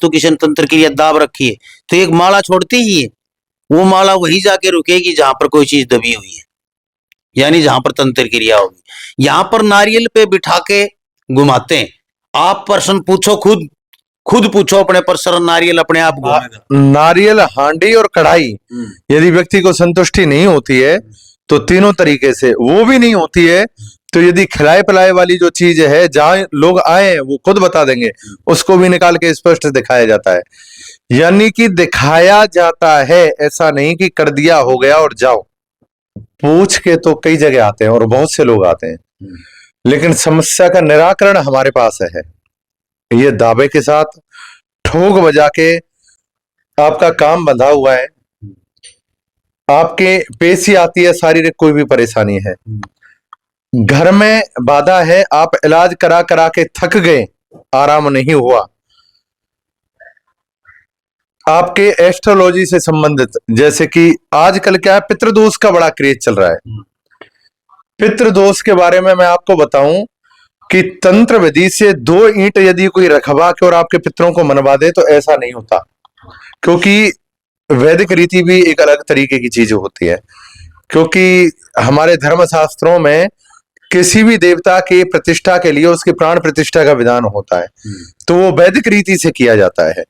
वस्तु किशन तंत्र क्रिया दाब रखी है तो एक माला छोड़ती ही है, वो माला वही जाके रुकेगी जहां पर कोई चीज दबी हुई है, यानी जहां पर तंत्र क्रिया होगी। यहां पर नारियल पे बिठा के घुमाते हैं। आप प्रश्न पूछो, खुद पूछो अपने पर, सर नारियल अपने आप घूमेगा। नारियल, हांडी और कढ़ाई यदि व्यक्ति को संतुष्टि नहीं होती है तो तीनों तरीके से वो भी नहीं होती है, तो यदि खिलाए पिलाए वाली जो चीज है, जहां लोग आए वो खुद बता देंगे, उसको भी निकाल के स्पष्ट दिखाया जाता है। यानी कि दिखाया जाता है, ऐसा नहीं कि कर दिया हो गया और जाओ। पूछ के तो कई जगह आते हैं और बहुत से लोग आते हैं, लेकिन समस्या का निराकरण हमारे पास है। ये दावे के साथ ठोक बजा के आपका काम बंधा हुआ है, आपके पेशी आती है, शारीरिक कोई भी परेशानी है, घर में बाधा है, आप इलाज करा करा के थक गए, आराम नहीं हुआ, आपके एस्ट्रोलॉजी से संबंधित, जैसे कि आजकल क्या है, पितृदोष का बड़ा क्रेज चल रहा है। पितृदोष के बारे में मैं आपको बताऊं कि तंत्र विधि से 2 ईंट यदि कोई रखवा के और आपके पितरों को मनवा दे तो ऐसा नहीं होता, क्योंकि वैदिक रीति भी एक अलग तरीके की चीज होती है। क्योंकि हमारे धर्म शास्त्रों में किसी भी देवता की प्रतिष्ठा के लिए उसकी प्राण प्रतिष्ठा का विधान होता है, तो वो वैदिक रीति से किया जाता है।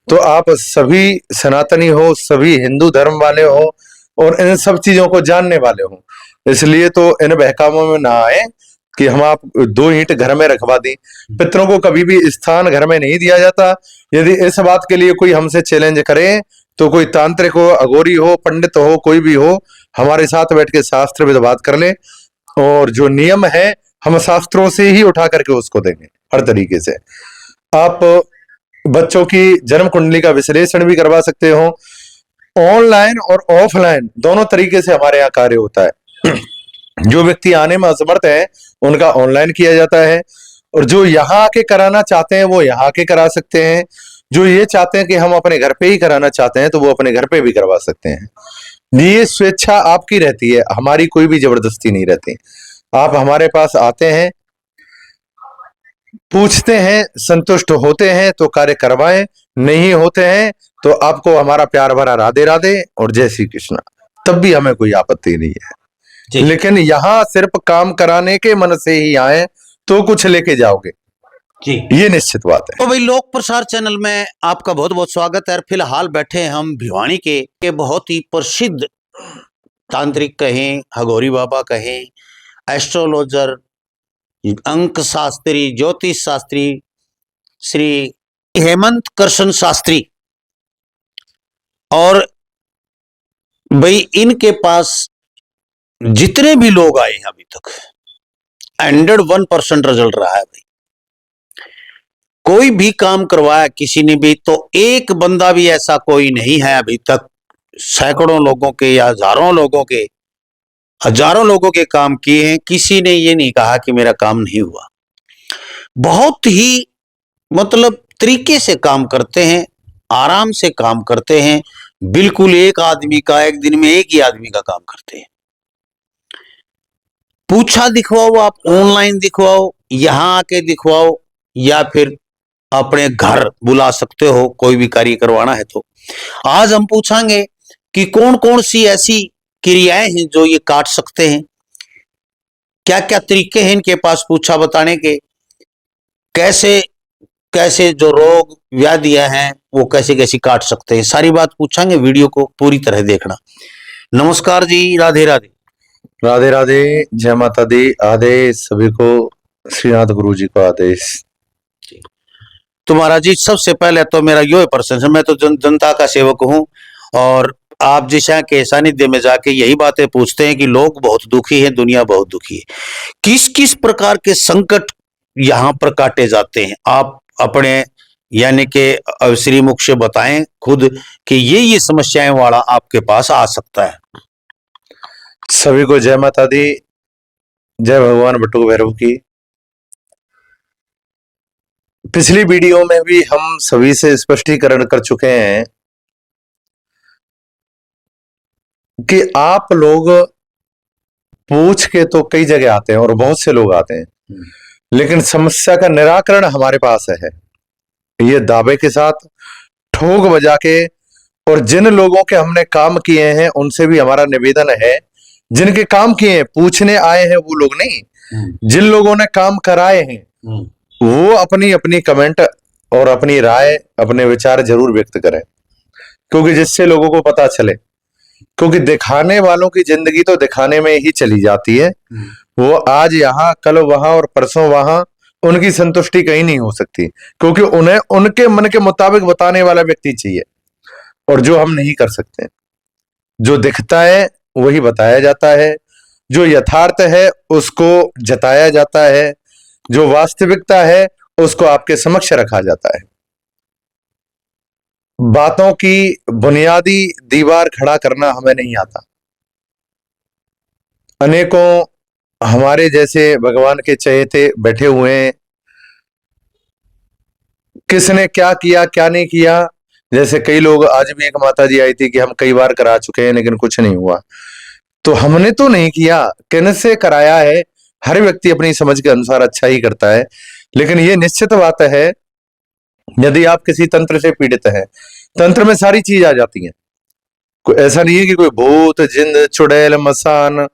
तो आप सभी सनातनी हो, सभी हिंदू धर्म वाले हो और इन सब चीजों को जानने वाले हो, इसलिए तो इन बहकावों में ना आए कि हम आप 2 ईंट घर में रखवा दी। पितरों को कभी भी स्थान घर में नहीं दिया जाता। यदि इस बात के लिए कोई हमसे चैलेंज करे तो कोई तांत्रिक हो, अघोरी हो, पंडित हो, कोई भी हो, हमारे साथ बैठ के शास्त्र विद बात कर ले, और जो नियम है हम शास्त्रों से ही उठा करके उसको देंगे हर तरीके से। आप बच्चों की जन्म कुंडली का विश्लेषण भी करवा सकते हो, ऑनलाइन और ऑफलाइन दोनों तरीके से हमारे यहाँ कार्य होता है। जो व्यक्ति आने में असमर्थ है उनका ऑनलाइन किया जाता है, और जो यहाँ आके कराना चाहते हैं वो यहाँ आके करा सकते हैं। जो ये चाहते हैं कि हम अपने घर पे ही कराना चाहते हैं तो वो अपने घर पे भी करवा सकते हैं। ये स्वेच्छा आपकी रहती है, हमारी कोई भी जबरदस्ती नहीं रहती। आप हमारे पास आते हैं, पूछते हैं, संतुष्ट होते हैं तो कार्य करवाएं, नहीं होते हैं तो आपको हमारा प्यार भरा राधे राधे और जय श्री कृष्ण, तब भी हमें कोई आपत्ति नहीं है। लेकिन यहाँ सिर्फ काम कराने के मन से ही आए तो कुछ लेके जाओगे जी, ये निश्चित बात है। तो भाई लोक प्रसार चैनल में आपका बहुत बहुत स्वागत है। फिलहाल बैठे हैं हम भिवानी के बहुत ही प्रसिद्ध तांत्रिक कहें, हगोरी बाबा कहें, एस्ट्रोलॉजर, अंक शास्त्री, ज्योतिष शास्त्री श्री हेमंत कृष्ण शास्त्री, और भाई इनके पास जितने भी लोग आए हैं अभी तक 101% रिजल्ट रहा है भाई। कोई भी काम करवाया किसी ने भी तो एक बंदा भी ऐसा कोई नहीं है अभी तक, सैकड़ों लोगों के या हजारों लोगों के काम किए हैं, किसी ने ये नहीं कहा कि मेरा काम नहीं हुआ। बहुत ही मतलब तरीके से काम करते हैं, आराम से काम करते हैं, बिल्कुल एक आदमी का एक दिन में एक ही आदमी का काम करते हैं। पूछा दिखवाओ, आप ऑनलाइन दिखवाओ, यहां आके दिखवाओ, या फिर अपने घर बुला सकते हो, कोई भी कार्य करवाना है तो। आज हम पूछेंगे कि कौन कौन सी ऐसी क्रियाएं हैं जो ये काट सकते हैं, क्या क्या तरीके हैं इनके पास पूछा बताने के, कैसे कैसे जो रोग व्याधियां हैं वो कैसे कैसे काट सकते हैं, सारी बात पूछेंगे। वीडियो को पूरी तरह देखना। नमस्कार जी, राधे राधे। राधे राधे, जय माता दी, आदेश सभी को, श्रीनाथ गुरु जी को आदेश। तुम्हारा जी सबसे पहले तो मेरा यो प्रश्न है, मैं तो जनता का सेवक हूं, और आप जिस के सानिध्य में जाके यही बातें पूछते हैं कि लोग बहुत दुखी हैं, दुनिया बहुत दुखी है। किस किस प्रकार के संकट यहाँ पर काटे जाते हैं, आप अपने यानी कि श्रीमुख से बताएं खुद कि ये समस्याएं वाला आपके पास आ सकता है। सभी को जय माता दी, जय भगवान बटुक भैरव की। पिछली वीडियो में भी हम सभी से स्पष्टीकरण कर चुके हैं कि आप लोग पूछ के तो कई जगह आते हैं और बहुत से लोग आते हैं, लेकिन समस्या का निराकरण हमारे पास है। ये दावे के साथ ठोक बजा के, और जिन लोगों के हमने काम किए हैं उनसे भी हमारा निवेदन है, जिनके काम किए हैं, पूछने आए हैं वो लोग नहीं, जिन लोगों ने काम कराए हैं वो अपनी अपनी कमेंट और अपनी राय, अपने विचार जरूर व्यक्त करें, क्योंकि जिससे लोगों को पता चले। क्योंकि दिखाने वालों की जिंदगी तो दिखाने में ही चली जाती है, वो आज यहाँ कल वहां और परसों वहां, उनकी संतुष्टि कहीं नहीं हो सकती, क्योंकि उन्हें उनके मन के मुताबिक बताने वाला व्यक्ति चाहिए, और जो हम नहीं कर सकते। जो दिखता है वही बताया जाता है, जो यथार्थ है उसको जताया जाता है, जो वास्तविकता है उसको आपके समक्ष रखा जाता है। बातों की बुनियादी दीवार खड़ा करना हमें नहीं आता। अनेकों हमारे जैसे भगवान के चहेते बैठे हुए हैं, किसने क्या किया क्या नहीं किया, जैसे कई लोग, आज भी एक माता जी आई थी कि हम कई बार करा चुके हैं लेकिन कुछ नहीं हुआ। तो हमने तो नहीं किया, किन से कराया है, हर व्यक्ति अपनी समझ के अनुसार अच्छा ही करता है। लेकिन ये निश्चित बात है, यदि आप किसी तंत्र से पीड़ित हैं, तंत्र में सारी चीज आ जाती है। कोई ऐसा नहीं है कि कोई भूत जिंद चुड़ैल मसान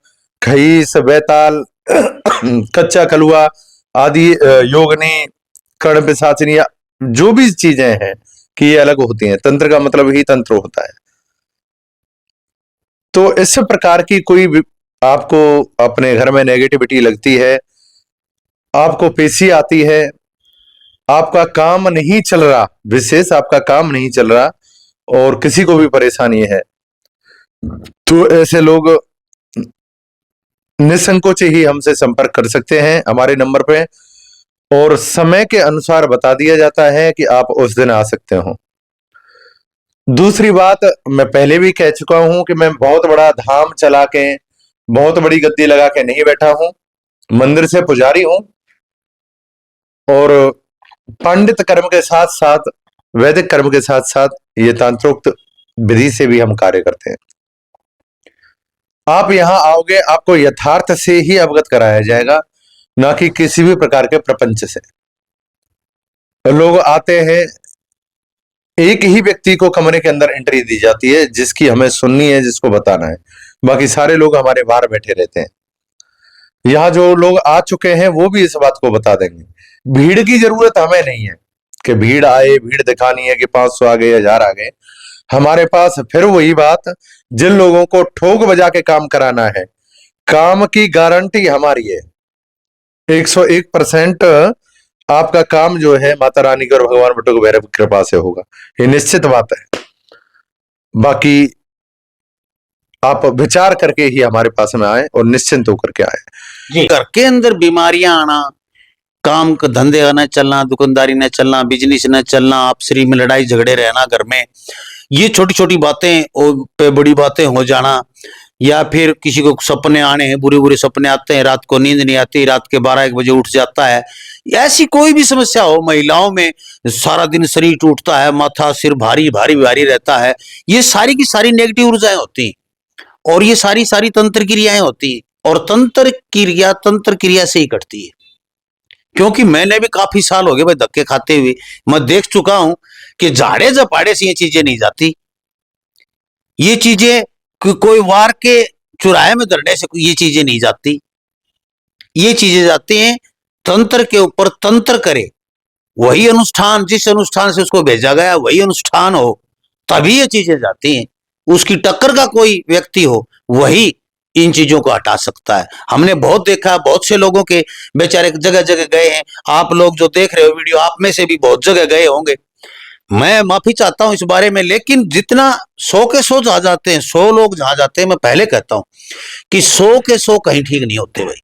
खईस बैताल कच्चा कलुआ आदि योगनी कर्ण पिशाचिनी, जो भी चीजें हैं कि ये अलग होती हैं। तंत्र का मतलब ही तंत्र होता है। तो इस प्रकार की कोई भी आपको अपने घर में नेगेटिविटी लगती है, आपको पेशी आती है, आपका काम नहीं चल रहा, विशेष आपका काम नहीं चल रहा और किसी को भी परेशानी है, तो ऐसे लोग निसंकोच ही हमसे संपर्क कर सकते हैं हमारे नंबर पे, और समय के अनुसार बता दिया जाता है कि आप उस दिन आ सकते हो। दूसरी बात, मैं पहले भी कह चुका हूं कि मैं बहुत बड़ा धाम चला के, बहुत बड़ी गद्दी लगा के नहीं बैठा हूं। मंदिर से पुजारी हूं और पंडित कर्म के साथ साथ, वैदिक कर्म के साथ साथ ये तंत्रोक्त विधि से भी हम कार्य करते हैं। आप यहां आओगे, आपको यथार्थ से ही अवगत कराया जाएगा, ना कि किसी भी प्रकार के प्रपंच से। लोग आते हैं, एक ही व्यक्ति को कमरे के अंदर एंट्री दी जाती है, जिसकी हमें सुननी है, जिसको बताना है, बाकी सारे लोग हमारे बाहर बैठे रहते हैं। यहाँ जो लोग आ चुके हैं वो भी इस बात को बता देंगे। भीड़ की जरूरत हमें नहीं है कि भीड़ आए, भीड़ दिखानी है कि 500 आ गए, 1000 आ गए। हमारे पास फिर वही बात, जिन लोगों को ठोक बजा के काम कराना है, काम की गारंटी हमारी है। 101% आपका काम जो है माता रानी की और भगवान बटुक भैरव की कृपा से होगा, ये निश्चित बात है। बाकी आप विचार करके ही हमारे पास में आए और निश्चिंत होकर के आए। जी, घर के अंदर बीमारियां आना, काम का धंधे न चलना, दुकानदारी न चलना, बिजनेस न चलना, आपसी में लड़ाई झगड़े रहना घर में, ये छोटी छोटी बातें और पे बड़ी बातें हो जाना, या फिर किसी को सपने आने हैं, बुरे बुरे सपने आते हैं, रात को नींद नहीं आती, रात के 12-1 बजे उठ जाता है, ऐसी कोई भी समस्या हो, महिलाओं में सारा दिन शरीर टूटता है, माथा सिर भारी भारी भारी रहता है, ये सारी की सारी नेगेटिव ऊर्जाएं होती हैं और ये सारी सारी तंत्र क्रियाएं होती हैं, और तंत्र क्रिया से ही कटती है। क्योंकि मैंने भी काफी साल हो गए भाई धक्के खाते हुए, मैं देख चुका हूं कि झाड़े झपाड़े से ये चीजें नहीं जाती। ये चीजें कोई वार के चुराहे में धरने से ये चीजें नहीं जाती। ये चीजें जाती हैं तंत्र के ऊपर, तंत्र करे वही अनुष्ठान, जिस अनुष्ठान से उसको भेजा गया वही अनुष्ठान हो, तभी ये चीजें जाती हैं। उसकी टक्कर का कोई व्यक्ति हो, वही इन चीजों को हटा सकता है। हमने बहुत देखा, बहुत से लोगों के बेचारे जगह जगह गए हैं। आप लोग जो देख रहे हो वीडियो, आप में से भी बहुत जगह गए होंगे, मैं माफी चाहता हूं इस बारे में, लेकिन जितना 100 के 100 जहां जाते हैं, 100 लोग जहां जाते हैं, मैं पहले कहता हूं कि 100 के 100 कहीं ठीक नहीं होते भाई।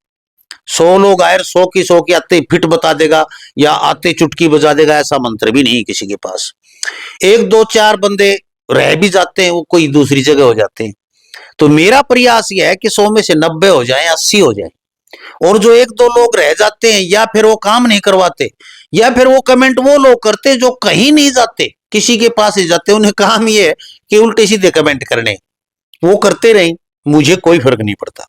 100 लोग आए, 100 की 100 की आते फिट बता देगा या आते चुटकी बजा देगा, ऐसा मंत्र भी नहीं किसी के पास। 1 2 4 बंदे रह भी जाते हैं, वो कोई दूसरी जगह हो जाते हैं। तो मेरा प्रयास यह है कि 100 में से 90 हो जाए, 80 हो जाए, और जो 1 2 लोग रह जाते हैं, या फिर वो काम नहीं करवाते, या फिर वो कमेंट वो लोग करते जो कहीं नहीं जाते, किसी के पास ही जाते, उन्हें काम ये है कि उल्टे सीधे कमेंट करने, वो करते रहे, मुझे कोई फर्क नहीं पड़ता।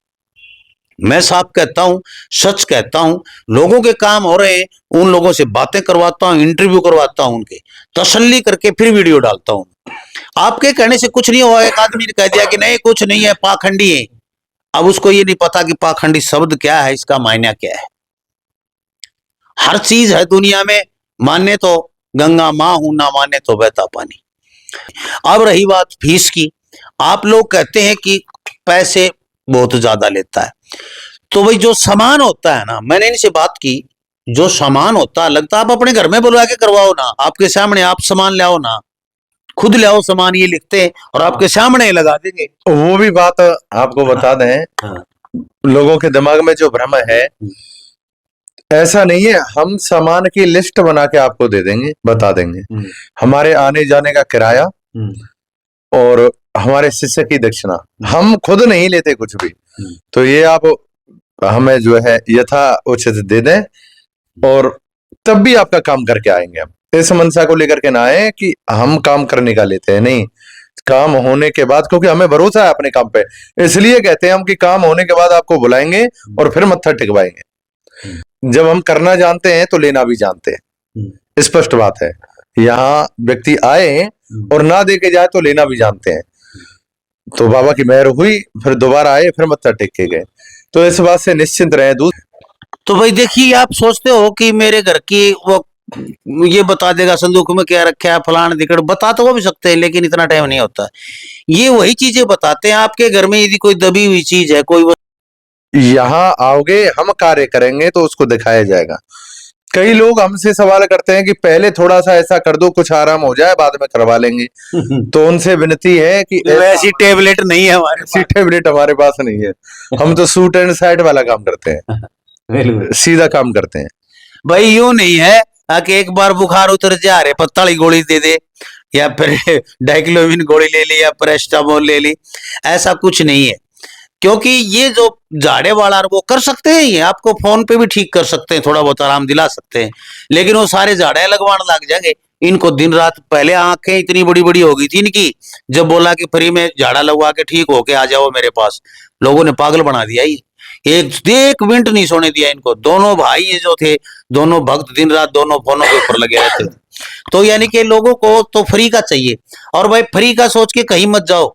मैं साफ कहता हूं, सच कहता हूं, लोगों के काम हो रहे हैं, उन लोगों से बातें करवाता हूं, इंटरव्यू करवाता हूं, उनके तसल्ली करके फिर वीडियो डालता हूं। आपके कहने से कुछ नहीं हुआ, एक आदमी ने कह दिया कि नहीं कुछ नहीं है, पाखंडी है। अब उसको ये नहीं पता कि पाखंडी शब्द क्या है, इसका मायना क्या है। हर चीज है दुनिया में, माने तो गंगा मां हूं, ना माने तो बहता पानी। अब रही बात फीस की, आप लोग कहते हैं कि पैसे बहुत ज्यादा लेता है, तो भाई जो सामान होता है ना, मैंने इनसे बात की, जो सामान होता है लगता है आप अपने घर में बुलवा के करवाओ ना, आपके सामने आप सामान लाओ ना, खुद लाओ सामान, ये लिखते हैं और आपके सामने लगा देंगे। वो भी बात आपको बता दें, हाँ। लोगों के दिमाग में जो भ्रम है, ऐसा नहीं है। हम सामान की लिस्ट बना के आपको दे देंगे, बता देंगे हमारे आने जाने का किराया और हमारे शिष्य की दक्षिणा, हम खुद नहीं लेते कुछ भी। तो ये आप हमें जो है यथा उचित दे दें और तब भी आपका काम करके आएंगे। हम इस मनसा को लेकर के ना आए कि हम काम करने का लेते हैं, नहीं, काम होने के बाद, क्योंकि हमें भरोसा है अपने काम पे, इसलिए कहते हैं हम कि काम होने के बाद आपको बुलाएंगे और फिर मत्था टिकवाएंगे। जब हम करना जानते हैं तो लेना भी जानते हैं, स्पष्ट बात है। यहाँ व्यक्ति आए और ना दे के जाए तो लेना भी जानते हैं। तो बाबा की मेहर हुई, फिर दोबारा आए, फिर मत्था टेक के गए। तो इस बात से निश्चिंत रहे। तो भाई देखिए, आप सोचते हो कि मेरे घर की वो ये बता देगा संदूक में क्या रखा है, फलान दिकड़ बता तो वो भी सकते हैं, लेकिन इतना टाइम नहीं होता। ये वही चीजें बताते हैं, आपके घर में यदि कोई दबी हुई चीज है, कोई यहाँ आओगे, हम कार्य करेंगे तो उसको दिखाया जाएगा। कई लोग हमसे सवाल करते हैं कि पहले थोड़ा सा ऐसा कर दो, कुछ आराम हो जाए, बाद में करवा लेंगे। तो उनसे विनती है कि वैसी टेबलेट नहीं है हमारे ऐसी टेबलेट हमारे पास नहीं है। हम तो सूट एंड साइड वाला काम करते हैं, सीधा काम करते हैं। भाई यूं नहीं है कि एक बार बुखार उतर जा रहे पत्ताली गोली दे दे, या फिर डाइक्लोविन गोली ले ली, या पैरास्टामोल ले ली, ऐसा कुछ नहीं है। क्योंकि ये जो झाड़े वाला वो कर सकते हैं, ये आपको फोन पे भी ठीक कर सकते हैं, थोड़ा बहुत आराम दिला सकते हैं, लेकिन वो सारे झाड़े लगवाने लग जाएंगे। इनको दिन रात, पहले आंखें इतनी बड़ी बड़ी हो गई थी इनकी, जब बोला कि फ्री में झाड़ा लगवा के ठीक होके आ जाओ मेरे पास, लोगों ने पागल बना दिया। ये एक मिनट नहीं सोने दिया इनको। दोनों भाई ये जो थे, दोनों भक्त, दिन रात दोनों फोनों के ऊपर लगे रहते थे। तो यानी कि लोगों को तो फ्री का चाहिए, और भाई फ्री का सोच के कहीं मत जाओ।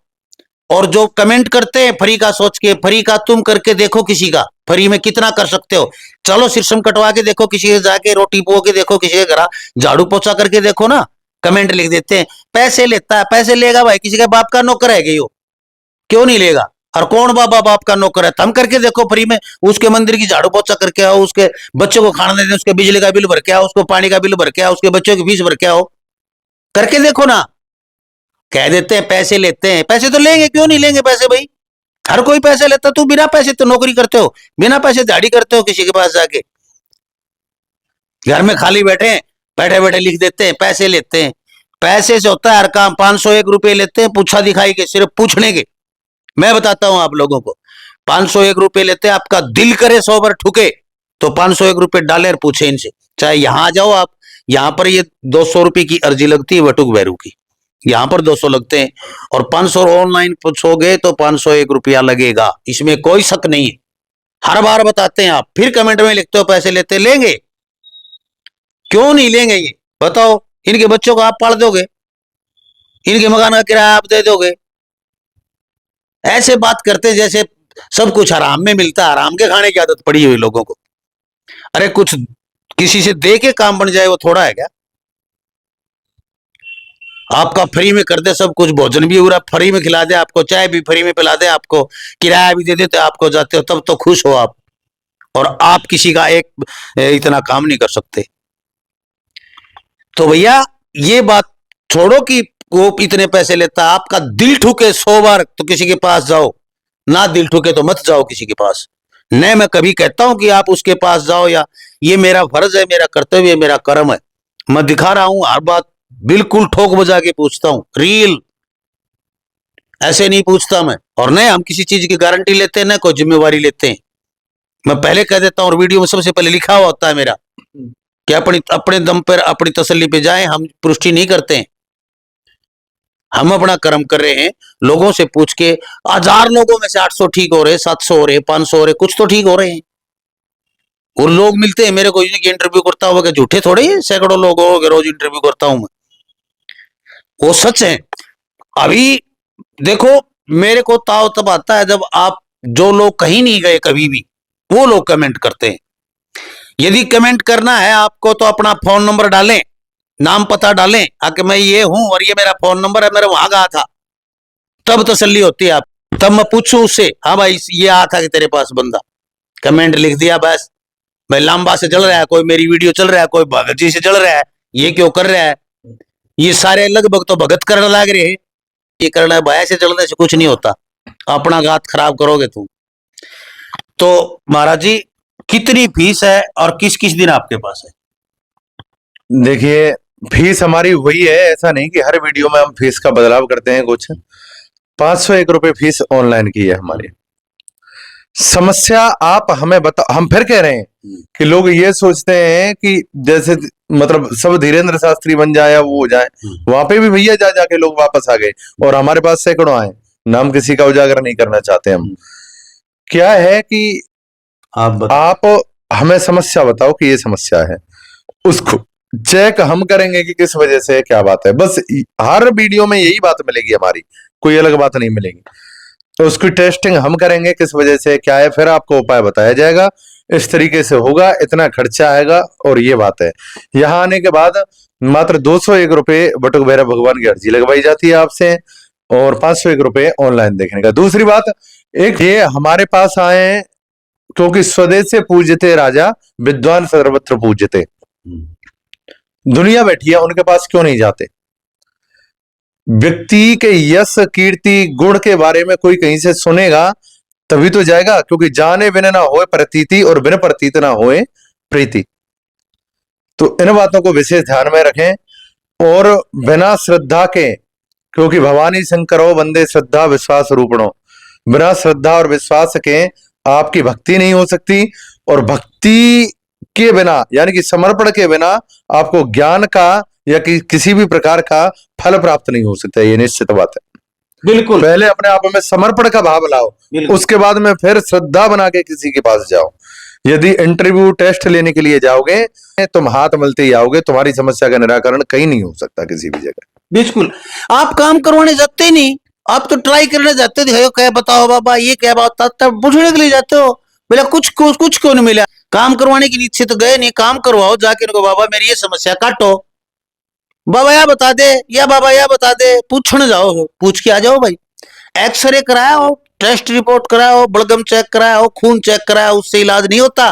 और जो कमेंट करते हैं फ्री का सोच के, फ्री का तुम करके देखो किसी का, फ्री में कितना कर सकते हो। चलो शीर्षम कटवा के देखो, किसी के जाके रोटी पो के देखो, किसी के घर झाड़ू पोछा करके देखो ना। कमेंट लिख देते हैं पैसे लेता है, पैसे लेगा भाई, किसी के बाप का नौकर है ये, क्यों नहीं लेगा। और कौन बाबा बाप का नौकर है, तुम करके देखो फ्री में, उसके मंदिर की झाड़ू पोछा करके आओ, उसके बच्चों को खाना दे, उसके बिजली का बिल भर के आओ, उसको पानी का बिल भर के आओ, उसके बच्चों की फीस भर के आओ, करके देखो ना। कह देते हैं पैसे लेते हैं, पैसे तो लेंगे, क्यों नहीं लेंगे पैसे भाई, हर कोई पैसे लेता। तू बिना पैसे तो नौकरी करते हो, बिना पैसे दाढ़ी करते हो किसी के पास जाके, घर में खाली बैठे हैं, बैठे बैठे लिख देते हैं पैसे लेते हैं। पैसे से होता है हर काम। 501 रुपए लेते हैं, पूछा दिखाई के, सिर्फ पूछने के। मैं बताता हूं आप लोगों को, 501 रुपए लेते हैं, आपका दिल करे 100 बार ठुके तो 501 रुपए डालें और पूछे इनसे। चाहे यहां आ जाओ आप, यहां पर ये 200 रुपए की अर्जी लगती है वटुक बैरू की, यहां पर 200 लगते हैं, और 500 ऑनलाइन पूछोगे तो 501 रुपया लगेगा, इसमें कोई शक नहीं है। हर बार बताते हैं आप, फिर कमेंट में लिखते हो पैसे लेते, लेंगे क्यों नहीं लेंगे ये बताओ। इनके बच्चों को आप पाल दोगे, इनके मकान का किराया आप दे दोगे। ऐसे बात करते जैसे सब कुछ आराम में मिलता है, आराम के खाने की आदत पड़ी हुई लोगों को। अरे कुछ किसी से दे के काम बन जाए वो थोड़ा है क्या। आपका फ्री में कर दे सब कुछ, भोजन भी पूरा फ्री में खिला दे आपको, चाय भी फ्री में पिला दे आपको, किराया भी दे देते आपको, जाते हो तब तो खुश हो आप, और आप किसी का एक इतना काम नहीं कर सकते। तो भैया ये बात छोड़ो कि वो इतने पैसे लेता है, आपका दिल ठुके 100 बार तो किसी के पास जाओ, ना दिल ठुके तो मत जाओ किसी के पास। न मैं कभी कहता हूं कि आप उसके पास जाओ, या ये मेरा फर्ज है, मेरा कर्तव्य है, मेरा कर्म है। मैं दिखा रहा हूं हर बात बिल्कुल ठोक बजा के पूछता हूं, रियल, ऐसे नहीं पूछता मैं। और न हम किसी चीज की गारंटी लेते हैं, न कोई जिम्मेवारी लेते हैं। मैं पहले कह देता हूं, और वीडियो में सबसे पहले लिखा हुआ होता है मेरा कि अपने दम पर अपनी तसल्ली पे जाएं, हम पुष्टि नहीं करते हैं। हम अपना कर्म कर रहे हैं, लोगों से पूछ के 1000 लोगों में से 800 ठीक हो रहे, 700 हो रहे, 500 हो रहे, कुछ तो ठीक हो रहे हैं। और लोग मिलते हैं मेरे को, इंटरव्यू करता होगा, झूठे थोड़े ही सैकड़ों लोगों के रोज इंटरव्यू करता हूं मैं, वो सच है। अभी देखो, मेरे को ताव तब आता है जब आप, जो लोग कहीं नहीं गए कभी भी, वो लोग कमेंट करते हैं। यदि कमेंट करना है आपको तो अपना फोन नंबर डालें, नाम पता डालें, आके मैं ये हूं और ये मेरा फोन नंबर है, मेरा वहां गया था, तब तसल्ली होती है आप। तब मैं पूछूं उससे, हाँ भाई ये आया था कि तेरे पास बंदा, कमेंट लिख दिया बस, भाई लांबा से चल रहा है, कोई मेरी वीडियो चल रहा है, कोई भगत जी से चल रहा है, ये क्यों कर रहा है, ये सारे लगभग तो भगत करने लग रहे हैं, ये करना है भाई, ऐसे चलने से कुछ नहीं होता, अपना गात खराब करोगे तुम। तो महाराज जी, कितनी फीस है और किस किस दिन आपके पास है? देखिए, फीस हमारी वही है, ऐसा नहीं कि हर वीडियो में हम फीस का बदलाव करते हैं कुछ। 501 रुपए फीस ऑनलाइन की है हमारी। समस्या आप हमें बता, हम फिर कह रहे हैं कि लोग ये सोचते हैं कि जैसे मतलब सब धीरेन्द्र शास्त्री बन जाए या वो हो जाए, वहां पे भी भैया जा जाके लोग वापस आ गए और हमारे पास सैकड़ों आए। नाम किसी का उजागर नहीं करना चाहते हम। क्या है कि आप हमें समस्या बताओ कि ये समस्या है, उसको चेक हम करेंगे कि किस वजह से क्या बात है। बस हर वीडियो में यही बात मिलेगी हमारी, कोई अलग बात नहीं मिलेगी। तो उसकी टेस्टिंग हम करेंगे किस वजह से क्या है, फिर आपको उपाय बताया जाएगा, इस तरीके से होगा, इतना खर्चा आएगा और ये बात है। यहाँ आने के बाद मात्र 201 रुपए बटुक भैरव भगवान की अर्जी लगवाई जाती है आपसे और 501 रुपए ऑनलाइन देखने का। दूसरी बात, एक ये हमारे पास आए क्योंकि स्वदेश से पूज्यते राजा, विद्वान सर्वत्र पूज्यते। दुनिया बैठी है, उनके पास क्यों नहीं जाते? व्यक्ति के यश कीर्ति गुण के बारे में कोई कहीं से सुनेगा तभी तो जाएगा, क्योंकि जाने बिना ना होए प्रतीति और बिना प्रतीत ना होए प्रीति। तो इन बातों को विशेष ध्यान में रखें। और बिना श्रद्धा के, क्योंकि भवानी शंकरो वंदे श्रद्धा विश्वास रूपणो, बिना श्रद्धा और विश्वास के आपकी भक्ति नहीं हो सकती। और भक्ति के बिना यानी कि समर्पण के बिना आपको ज्ञान का या किसी भी प्रकार का फल प्राप्त नहीं हो सकता, ये निश्चित बात है। बिल्कुल, पहले अपने आप में समर्पण का भाव लाओ, उसके बाद में फिर श्रद्धा बना के किसी के पास जाओ। यदि इंटरव्यू टेस्ट लेने के लिए जाओगे तुम हाथ मलते ही आओगे, तुम्हारी समस्या का निराकरण कहीं नहीं हो सकता किसी भी जगह। बिल्कुल, आप काम करवाने जाते ही नहीं, आप तो ट्राई करने जाते हो, क्या बताओ बाबा ये क्या बात, तब पूछने के लिए जाते हो, बोला कुछ क्यों नहीं मिला, काम करवाने की नीचे तो गए नहीं, काम करवाओ जाके उनको, बाबा मेरी ये समस्या काटो, बाबा या बता दे, या बाबा या बता दे, पूछने जाओ, पूछ के आ जाओ भाई। एक्सरे कराओ, टेस्ट रिपोर्ट कराओ, बलगम चेक कराओ, खून चेक कराओ, उससे इलाज नहीं होता।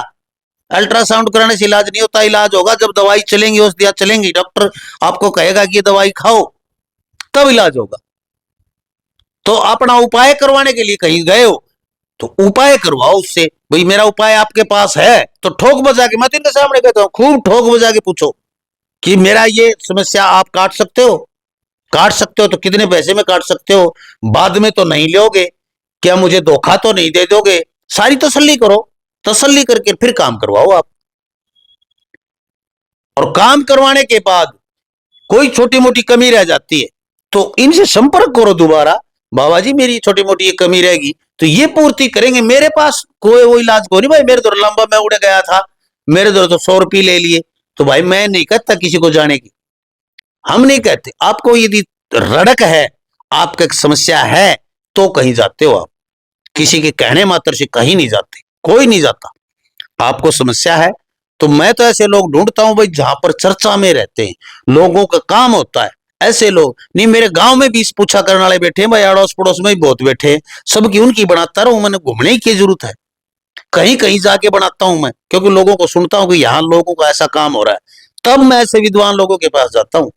अल्ट्रासाउंड कराने से इलाज नहीं होता, इलाज होगा जब दवाई चलेंगी, औषधियां चलेंगी, डॉक्टर आपको कहेगा कि ये दवाई खाओ, तब इलाज होगा। तो अपना उपाय करवाने के लिए कहीं गए हो तो उपाय करवाओ उससे, भाई मेरा उपाय आपके पास है, तो ठोक बजा के, मैं तो इनके सामने कहता हूं, खूब ठोक बजा के पूछो कि मेरा ये समस्या आप काट सकते हो, काट सकते हो तो कितने पैसे में काट सकते हो, बाद में तो नहीं लोगे, क्या मुझे धोखा तो नहीं दे दोगे, सारी तसल्ली करो, तसल्ली करके फिर काम करवाओ आप। और काम करवाने के बाद कोई छोटी मोटी कमी रह जाती है तो इनसे संपर्क करो दोबारा, बाबा जी मेरी छोटी मोटी ये कमी रहेगी तो ये पूर्ति करेंगे, मेरे पास कोई वो इलाज को नहीं भाई, मेरे तो लंबा मैं उड़ गया था, मेरे तो 100 रुपये ले लिए, तो भाई मैं नहीं कहता किसी को जाने की, हम नहीं कहते। आपको यदि रड़क है, आपका समस्या है तो कहीं जाते हो आप, किसी के कहने मात्र से कहीं नहीं जाते, कोई नहीं जाता। आपको समस्या है तो मैं तो ऐसे लोग ढूंढता हूं भाई जहां पर चर्चा में रहते हैं, लोगों का काम होता है, ऐसे लोग नहीं। मेरे गांव में भी इस पूछा करने वाले बैठे हैं भाई, अड़ोस पड़ोस में भी बहुत बैठे हैं, सबकी उनकी बनाता रहूं, मैंने घूमने की जरूरत है, कहीं कहीं जाके बनाता हूं मैं, क्योंकि लोगों को सुनता हूं कि यहाँ लोगों का ऐसा काम हो रहा है, तब मैं ऐसे विद्वान लोगों के पास जाता हूं।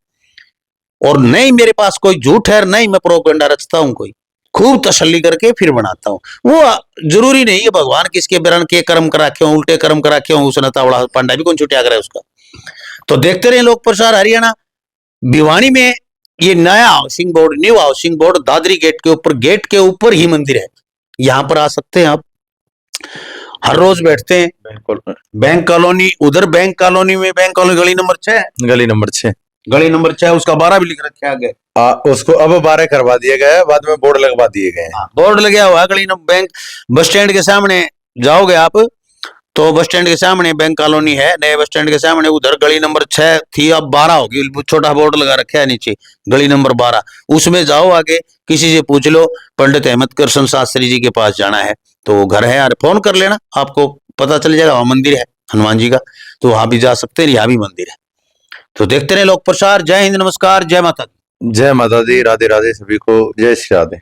और नहीं मेरे पास कोई झूठ है, नहीं मैं प्रोपेगेंडा रचता हूं, कोई खूब तसल्ली करके फिर बनाता हूं। वो जरूरी नहीं है भगवान किसके बिरण के कर्म करा क्यों, उल्टे कर्म करा क्यों, उसने तावड़ा पांडा भी कौन छुटिया करे उसका। तो देखते रहे लोक प्रसार हरियाणा। भिवानी में ये नया housing board, new housing board, Dadri gate के ऊपर ही मंदिर है, यहां पर आ सकते हैं आप, हर रोज बैठते हैं। बिल्कुल। बैंक कॉलोनी, उधर बैंक कॉलोनी में, बैंक कॉलोनी गली नंबर 6, गली नंबर 6 गली नंबर 6 उसका 12 भी लिख रखे है आगे। उसको अब 12 करवा दिया गया है, बाद में बोर्ड लगवा दिए गए हैं। बोर्ड लगा हुआ है गली नंबर बैंक बस स्टैंड के सामने जाओगे आप तो बस स्टैंड के सामने बैंक कॉलोनी है, नए बस स्टैंड के सामने उधर गली नंबर 6 थी, अब 12 होगी, छोटा बोर्ड लगा रखा है नीचे गली नंबर 12, उसमें जाओ आगे किसी से पूछ लो पंडित अहमद कृष्ण शास्त्री जी के पास जाना है तो वो घर है यार, फोन कर लेना आपको पता चल जाएगा, वहां मंदिर है हनुमान जी का, तो वहां भी जा सकते हैं, यहाँ भी मंदिर है। तो देखते रहे लोक प्रसार। जय हिंद, नमस्कार, जय माता दी। जय माता दी, राधे राधे सभी को, जय श्री राधे।